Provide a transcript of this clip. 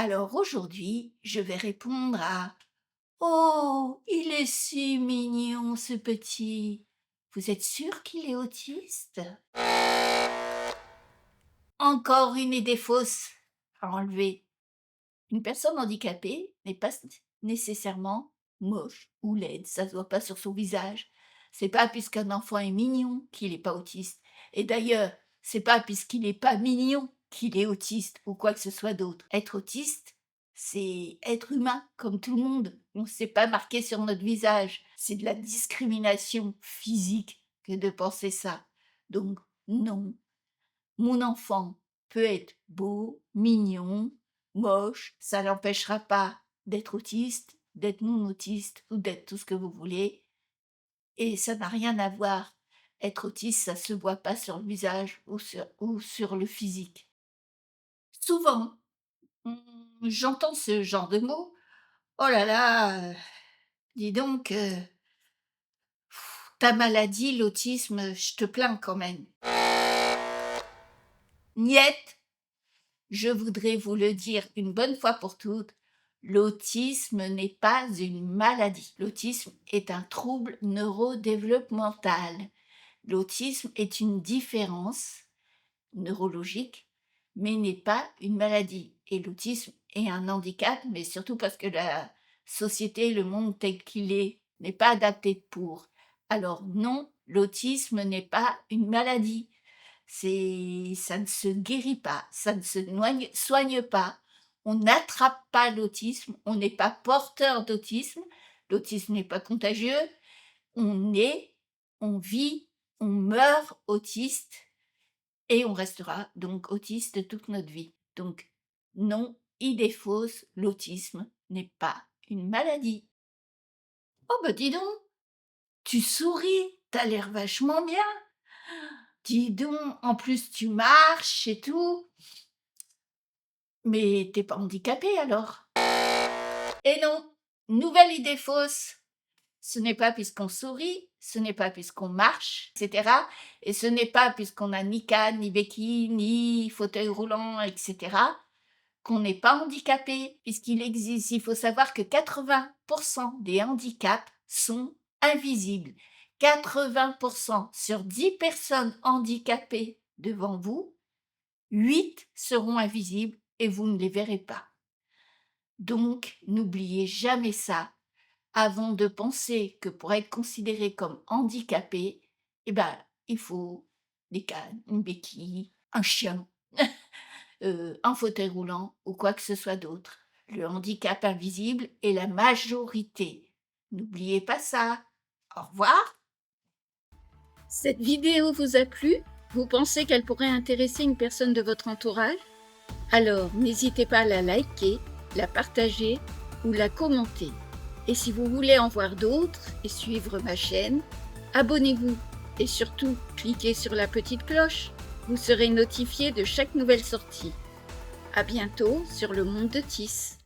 Alors aujourd'hui, je vais répondre à «Oh, il est si mignon ce petit. Vous êtes sûr qu'il est autiste?» Encore une idée fausse à enlever. Une personne handicapée n'est pas nécessairement moche ou laide, ça se voit pas sur son visage. C'est pas puisqu'un enfant est mignon qu'il est pas autiste. Et d'ailleurs, c'est pas puisqu'il est pas mignon qu'il est autiste ou quoi que ce soit d'autre. Être autiste, c'est être humain comme tout le monde. On s'est pas marqué sur notre visage. C'est de la discrimination physique que de penser ça. Donc non, mon enfant peut être beau, mignon, moche, ça l'empêchera pas d'être autiste, d'être non autiste ou d'être tout ce que vous voulez et ça n'a rien à voir. Être autiste, ça se voit pas sur le visage ou sur le physique. Souvent, j'entends ce genre de mots: «Oh là là, dis donc, ta maladie, l'autisme, je te plains quand même». Niet! Je voudrais vous le dire une bonne fois pour toutes, l'autisme n'est pas une maladie. L'autisme est un trouble neurodéveloppemental. L'autisme est une différence neurologique, mais n'est pas une maladie. Et l'autisme est un handicap, mais surtout parce que la société, le monde tel qu'il est, n'est pas adapté pour. Alors non, l'autisme n'est pas une maladie. Ça ne se guérit pas, ça ne se soigne pas. On n'attrape pas l'autisme, on n'est pas porteur d'autisme. L'autisme n'est pas contagieux. On est, on vit, on meurt autiste et on restera donc autiste toute notre vie. Donc non, idée fausse, l'autisme n'est pas une maladie. Oh bah dis donc, tu souris, t'as l'air vachement bien. Dis donc, en plus tu marches et tout. Mais t'es pas handicapé alors? Et non, nouvelle idée fausse. Ce n'est pas puisqu'on sourit, ce n'est pas puisqu'on marche, etc. Et ce n'est pas puisqu'on a ni canne, ni béquille, ni fauteuil roulant, etc. qu'on n'est pas handicapé, puisqu'il existe. Il faut savoir que 80% des handicaps sont invisibles. 80% sur 10 personnes handicapées devant vous, 8 seront invisibles et vous ne les verrez pas. Donc, n'oubliez jamais ça avant de penser que pour être considéré comme handicapé, eh ben, il faut des cannes, une béquille, un chien, un fauteuil roulant ou quoi que ce soit d'autre. Le handicap invisible est la majorité. N'oubliez pas ça. Au revoir. Cette vidéo vous a plu? Vous pensez qu'elle pourrait intéresser une personne de votre entourage? Alors, n'hésitez pas à la liker, la partager ou la commenter. Et si vous voulez en voir d'autres et suivre ma chaîne, abonnez-vous et surtout cliquez sur la petite cloche. Vous serez notifié de chaque nouvelle sortie. À bientôt sur le monde de Tis.